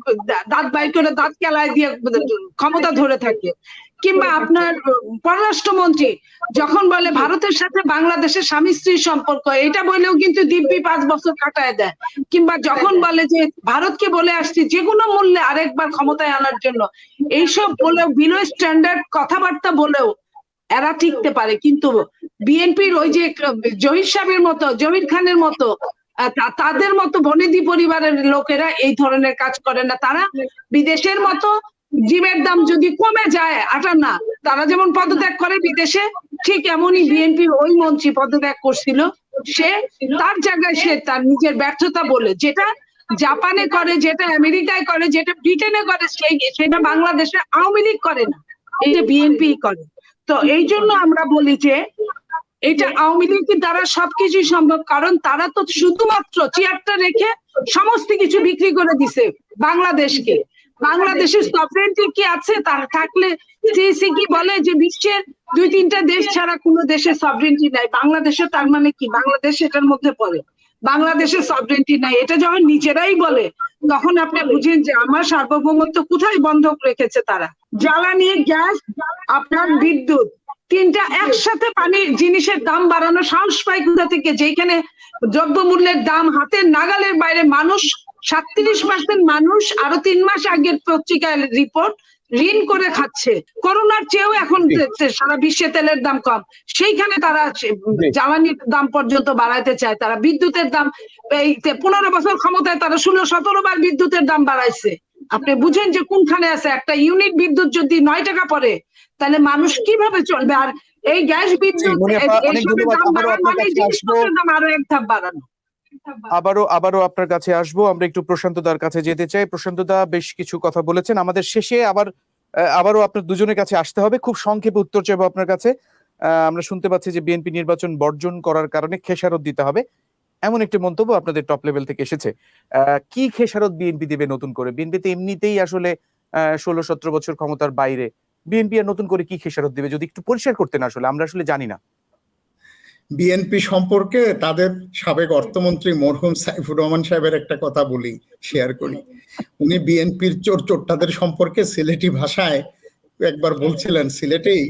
দাঁত বাইর করে দাঁত কেলায় দিয়ে ক্ষমতা ধরে থাকে। কিংবা আপনার পররাষ্ট্রমন্ত্রী যখন বলে ভারতের সাথে বাংলাদেশের স্বামী স্ত্রীর সম্পর্ক, এটা বলেও কিন্তু দিব্যি 5 বছর কাটায় দেয়। কিংবা যখন বলে যে ভারতকে বলে আসছি যে কোনো মূল্যে আরেকবার ক্ষমতায় আনার জন্য, এইসব বলেও বিলো স্ট্যান্ডার্ড কথাবার্তা বলেও এরা টিকতে পারে। কিন্তু বিএনপির ওই যে জহির সাহেবের মতো, জহির খানের মতো, তাদের মতো বনেদি পরিবারের লোকেরা এই ধরনের কাজ করে না। তারা বিদেশের মতো ডিমের দাম যদি কমে যায় আটা না, তারা যেমন পদত্যাগ করে বিদেশে, ঠিক এমনই বিএনপির ওই মন্ত্রী পদত্যাগ করছিল। সে তার জায়গায় সে তার নিজের ব্যর্থতা বলে, যেটা জাপানে করে, যেটা আমেরিকায় করে, যেটা ব্রিটেনে করে, সেটা বাংলাদেশে আওয়ামী লীগ করে না, এটা বিএনপি করে। তো এই জন্য আমরা বলি যে এটা আওয়ামী লীগের দ্বারা সবকিছুই সম্ভব, কারণ তারা তো শুধুমাত্র চেয়ারটা রেখে সমস্ত কিছু বিক্রি করে দিছে বাংলাদেশকে। বাংলাদেশের সফরেন্টি কি আছে? তার থাকলে সিসি কি বলে যে বিশ্বের 2-3টা দেশ ছাড়া কোনো দেশের সফরেন্টি নাই, বাংলাদেশে তার মানে কি বাংলাদেশ এটার মধ্যে পড়ে? বাংলাদেশের সফরেন্টি নাই, এটা যখন নিজেরাই বলে তখন আপনি বুঝেন যে আমার সার্বভৌমত্ব কোথায় বন্ধক রেখেছে তারা। জ্বালানি, গ্যাস, আপনার বিদ্যুৎ, 3টা একসাথে পানির জিনিসের দাম বাড়ানো সাহস পায় কোথা থেকে? যেখানে দ্রব্যমূল্যের দাম হাতের নাগালের বাইরে, মানুষ 37% মানুষ আরো 3 মাস আগের পত্রিকায় রিপোর্ট ঋণ করে খাচ্ছে। করোনার চেয়েও এখন সারা বিশ্বে তেলের দাম কম, সেইখানে তারা জ্বালানির দাম পর্যন্ত বাড়াইতে চায়। তারা বিদ্যুতের দাম, এই 15 বছর ক্ষমতায় তারা 16-17 বার বিদ্যুতের দাম বাড়াইছে। আপনি বুঝেন যে কোনখানে আছে? একটা ইউনিট বিদ্যুৎ যদি 9 টাকা পড়ে, তাহলে মানুষ কিভাবে চলবে? আর এই গ্যাস বিদ্যুৎ এইসবের দাম বাড়ানো মানে জিনিসপত্রের দাম আরো এক ধাপ বাড়ানো। আবারও আপনার কাছে আসবো। আমরা একটু প্রশান্ত দার কাছে যেতে চাই। প্রশান্ত দা বেশ কিছু কথা বলেছেন, আমাদের শেষে আবারও আপনার দুজনের কাছে আসতে হবে। খুব সংক্ষেপে উত্তর চাইবো আপনার কাছে। আমরা শুনতে পাচ্ছি যে বিএনপি নির্বাচন বর্জন করার কারণে খেসারত দিতে হবে, এমন একটি মন্তব্য আপনাদের টপ লেভেল থেকে এসেছে। কি খেসারত বিএনপি দেবে নতুন করে? বিএনপিতে এমনিতেই আসলে 16-17 বছর ক্ষমতার বাইরে, বিএনপি আর নতুন করে কি খেসারত দিবে যদি একটু পরিষ্কার করতেন? আসলে আমরা আসলে জানি না। বিএনপি সম্পর্কে তাদের সাবেক অর্থমন্ত্রী মরহুম সাইফুর রহমান সাহেবের একটা কথা বলি, শেয়ার করি। উনি বিএনপির চোরটাদের সম্পর্কে সিলেটি ভাষায় একবার বলছিলেন, সিলেটেই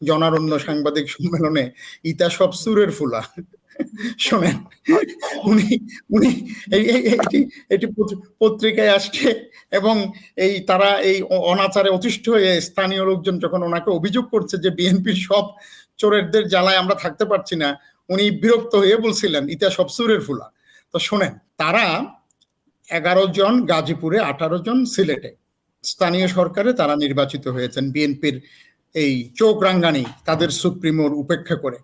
জনারণ্য সাংবাদিক সম্মেলনে, ইতা সব সুরের ফুলা। শোনেন, উনি উনি এটি পত্রিকায় আসছে এবং তারা এই অনাচারে অতিষ্ঠ হয়ে স্থানীয় লোকজন যখন ওনাকে অভিযোগ করছে যে বিএনপির সব চোরেরদের জ্বালায় আমরা থাকতে পারছি না, উনি বিরক্ত হয়ে বলছিলেন ইতা সব সুরের ফুলা। তো শোনেন, তারা 11 জন গাজীপুরে, 18 জন সিলেটে, স্থানীয় সরকারে তারা নির্বাচিত হয়েছেন বিএনপির এই চোখ রাঙ্গানি তাদের সুপ্রিমোর উপেক্ষা করে।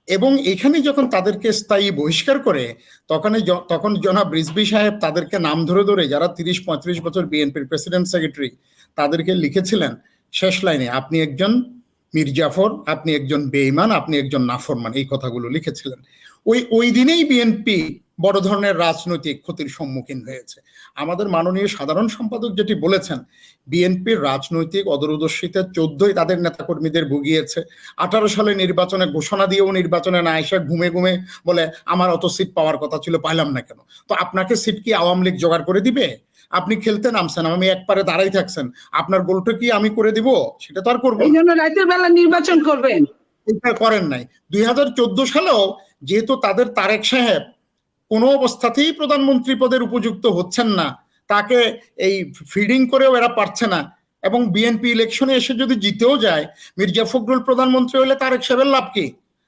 এবং এখানে যখন তাদেরকে স্থায়ী বহিষ্কার করে, তখন জনাব রিজভী সাহেব তাদেরকে নাম ধরে ধরে, যারা 30-35 বছর বিএনপির প্রেসিডেন্ট সেক্রেটারি, তাদেরকে লিখেছিলেন শেষ লাইনে, আপনি একজন মির্জাফর, আপনি একজন বেঈমান, আপনি একজন নাফরমান, এই কথাগুলো লিখেছিলেন। ওই দিনেই বিএনপি বড় ধরনের রাজনৈতিক ক্ষতির সম্মুখীন হয়েছে। আমাদের মাননীয় সাধারণ সম্পাদক যেটি বলেছেন, বিএনপির রাজনৈতিক অদূরদর্শিতা 14ই তাদের নেতাকর্মীদের ভুগিয়েছে। 18 সালে নির্বাচনে ঘোষণা দিয়েও নির্বাচনে না এসে ঘুমে ঘুমে বলে আমার অত সিট পাওয়ার কথা ছিল, পাইলাম না কেন? তো আপনাকে সিট কি আওয়ামী লীগ জোগাড় করে দিবে? আপনি খেলতে নামছেন, আমি একবারে দাঁড়াই থাকছেন, আপনার গোলটা কি আমি করে দিব? সেটা তো আর করবো না। এই জন্য রাতের বেলা নির্বাচন করবেন, এটা করেন নাই। 2014 সালেও যেহেতু তাদের তারেক সাহেব কোনো অবস্থাতেই প্রধানমন্ত্রী পদের উপযুক্ত হচ্ছেন না, তাকে এই ফিডিং করেও এরা পারছে না, এবং বিএনপি ইলেকশনে এসে যদি জিতেও যায়, মির্জা ফখরুল প্রধানমন্ত্রী হলে তারেক সাহেবের লাভ কি?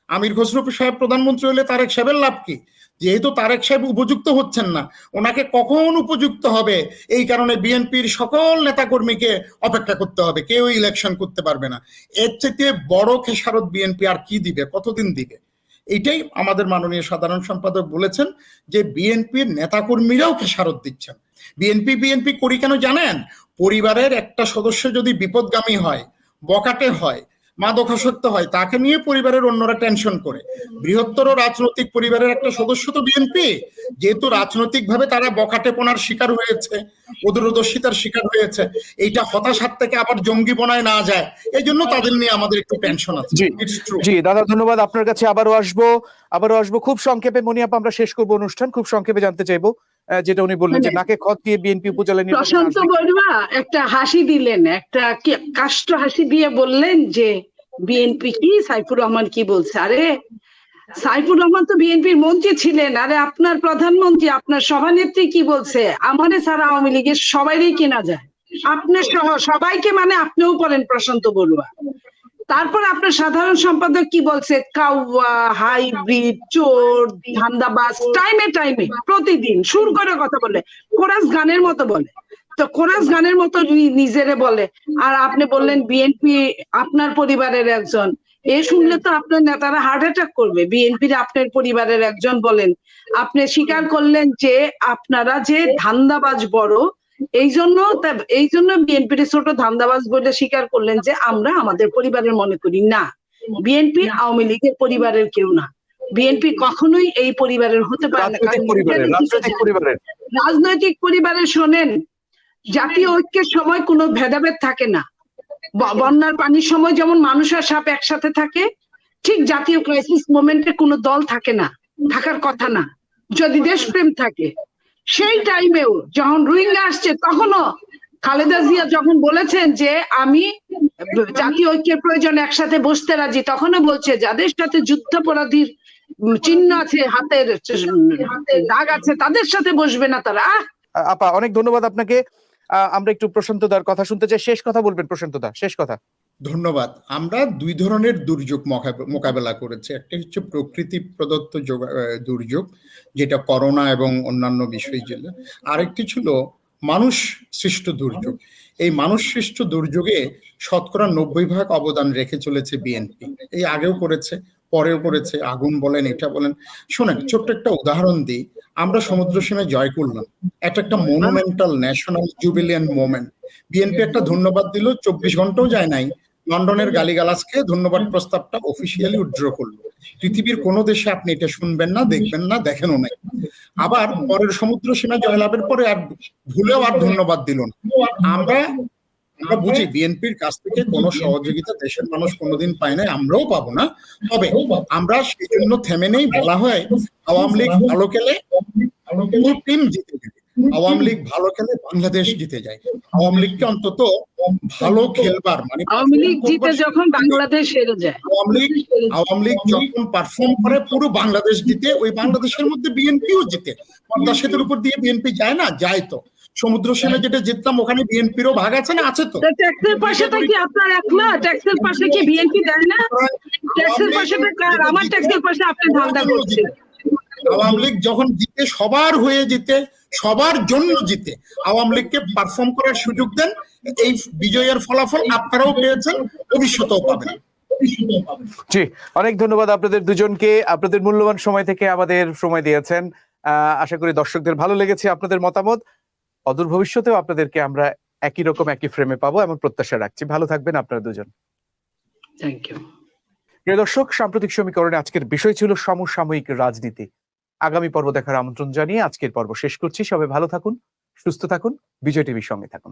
আমির খসরু সাহেব প্রধানমন্ত্রী হলে তারেক সাহেবের লাভ কি? যেহেতু তারেক সাহেব উপযুক্ত হচ্ছেন না, ওনাকে কখন উপযুক্ত হবে এই কারণে বিএনপির সকল নেতাকর্মীকে অপেক্ষা করতে হবে, কেউ ইলেকশন করতে পারবে না। এর চেয়ে বড় খেসারত বিএনপি আর কি দিবে, কতদিন দিবে? এইটাই আমাদের মাননীয় সাধারণ সম্পাদক বলেছেন যে বিএনপির নেতাকর্মীরাও খেসারত দিচ্ছেন। বিএনপি করি কেন জানেন? পরিবারের একটা সদস্য যদি বিপদগামী হয়, বকাটে হয়, মাদকাসক্ত হয়, তাকে নিয়ে পরিবারের অন্যরা টেনশন করে। বৃহত্তর রাজনৈতিক পরিবারের একটা সদস্য তো বিএনপি, যেহেতু রাজনৈতিকভাবে তারা বখাটেপনার শিকার হয়েছে, উদূরদর্শিতার শিকার হয়েছে, এইটা হতাশার থেকে আবার জঙ্গিপনায় না যায়, এই জন্য তাদের নিয়ে আমাদের একটু টেনশন আছে। It's true. জি দাদা, ধন্যবাদ। আপনার কাছে আবারও আসবো খুব সংক্ষেপে। মনিয়াপা, আমরা শেষ করবো অনুষ্ঠান, খুব সংক্ষেপে জানতে চাইবো যেটা উনি বললেন যে নাকে খত দিয়ে বিএনপি উপজেলা নির্বাচনে প্রশান্ত বড়ুয়া একটা হাসি দিলেন, একটা কাষ্ট হাসি দিয়ে বললেন যে বিএনপি কি, সাইফুর রহমান কি বলছে। আরে সাইফুর রহমান তো বিএনপির মন্ত্রী ছিলেন, আরে আপনার প্রধানমন্ত্রী, আপনার সভানেত্রী কি বলছে, আমারে ছাড়া আওয়ামী লীগের সবাইরই কেনা যায়, আপনার সহ সবাইকে, মানে আপনিও পড়েন প্রশান্ত বড়ুয়া। তারপর আপনার সাধারণ সম্পাদক কি বলছে, কাউয়া, হাইব্রিড, চোর, ধান্দাবাজ, টাইমে প্রতিদিন সুর করে কথা বলে, কোরাস গানের মতো বলে। তো কোরাস গানের মতো নিজেরে বলে, আর আপনি বললেন বিএনপি আপনার পরিবারের একজন। এ শুনলে তো আপনার নেতারা হার্ট অ্যাটাক করবে। বিএনপির আপনার পরিবারের একজন বলেন, আপনি স্বীকার করলেন যে আপনারা যে ধান্দাবাজ বড়, এই জন্য বিএনপির ছোট ধান্দাবাজ বলে স্বীকার করলেন যে আমরা আমাদের পরিবারের মনে করি না। বিএনপি আওয়ামী লীগের পরিবারের কেউ না, বিএনপি কখনোই এই পরিবারের হতে পারে না। রাজনৈতিক পরিবারের শোনেন, জাতীয় ঐক্যের সময় কোনো ভেদাভেদ থাকে না। বন্যার পানির সময় যেমন মানুষ আর সাপ একসাথে থাকে, ঠিক জাতীয় ক্রাইসিস মোমেন্টে কোনো দল থাকে না, থাকার কথা না, যদি দেশপ্রেম থাকে। সেই টাইমেও যখন রোহিঙ্গা আসছে, তখনও খালেদা জিয়া যখন বলেছেন যে আমি জাতীয় ঐক্যের প্রয়োজন, একসাথে বসতে রাজি, তখনও বলছে যাদের সাথে যুদ্ধাপরাধীর চিহ্ন আছে, হাতের দাগ আছে, তাদের সাথে বসবে না তারা। আপা, অনেক ধন্যবাদ আপনাকে। আমরা একটু প্রশান্ত দার কথা শুনতে চাই। শেষ কথা বলবেন প্রশান্ত দা, শেষ কথা। ধন্যবাদ। আমরা দুই ধরনের দুর্যোগ মোকাবেলা করেছি। একটা হচ্ছে প্রকৃতি প্রদত্ত দুর্যোগ, যেটা করোনা এবং অন্যান্য বিষয় ছিল। আরেকটি ছিল মানুষ সৃষ্ট দুর্যোগ। এই মানুষ সৃষ্ট দুর্যোগে 90% অবদান রেখে চলেছে বিএনপি। এই আগেও করেছে, পরেও করেছে। আগুন বলেন, এটা বলেন। শোনেন, ছোট্ট একটা উদাহরণ দিই। আমরা সমুদ্র সীমায় জয় করলাম, একটা মনুমেন্টাল ন্যাশনাল জুবিলিয়ান মোমেন্ট। বিএনপি একটা ধন্যবাদ দিল, 24 ঘন্টাও যায় নাই, লন্ডনের গালিগালাজকে ধন্যবাদ প্রস্তাবটা অফিসিয়ালি উইথড্র করলো। পৃথিবীর কোন দেশে আপনি এটা শুনবেন না, দেখবেন না, দেখেনও নাই। আবার পরের সমুদ্র সীমা জয়লাভের পরে আর ভুলেও আর ধন্যবাদ দিল না। আমরা বুঝি বিএনপির কাছ থেকে কোনো সহযোগিতা দেশের মানুষ কোনোদিন পায় নাই, আমরাও পাবো না। তবে আমরা সেই জন্য থেমে নেই। বলা হয় আওয়ামী লীগ ভালো খেলে টিম জিতে যাবে, আওয়ামী লীগ ভালো খেলে বাংলাদেশ জিতে যায়। আওয়ামী লীগকে অন্তত ভালো খেলবার, মানে আওয়ামী লীগ জিতে যখন বাংলাদেশ হেরে যায়, আওয়ামী লীগ যখন পারফর্ম করে পুরো বাংলাদেশ জিতে, ওই বাংলাদেশের মধ্যে বিএনপিও জিতে। পদ্মা সেতুর উপর দিয়ে বিএনপি যায় না? যায় তো। সমুদ্র সীমা যেটা জিতলাম, ওখানে বিএনপিরও ভাগ আছে না? আছে তো। ট্যাক্সের পয়সাটা কি আপনার একলা? ট্যাক্সের পয়সা কি বিএনপি দেয় না? ট্যাক্সের পয়সাটা কার? আমার ট্যাক্সের পয়সা আপনি ধান্দা করছেন। আওয়ামী লীগ যখন জিতে, সবার হয়ে জিতে, সবার জন্য জিতে। আওয়ামী লীগকে পারফর্ম করার সুযোগ দেন, এই বিজয়ের ফলাফল আপনারাও পেয়েছেন, ভবিষ্যতেও পাবেন। জি, অনেক ধন্যবাদ আপনাদের দুজনকে। আপনাদের মূল্যবান সময় থেকে আমাদের সময় দিয়েছেন। আশা করি দর্শকদের ভালো লেগেছে আপনাদের মতামত। অদূর ভবিষ্যতেও আপনাদেরকে আমরা একই রকম একই ফ্রেমে পাবো এমন প্রত্যাশা রাখছি। ভালো থাকবেন আপনারা দুজন। Thank you. প্রিয় দর্শক, সাম্প্রতিক সমীকরণে আজকের বিষয় ছিল সমসাময়িক রাজনীতি। আগামী পর্ব দেখার আমন্ত্রণ জানিয়ে আজকের পর্ব শেষ করছি। সবাই ভালো থাকুন, সুস্থ থাকুন, বিজয় টিভির সঙ্গে থাকুন।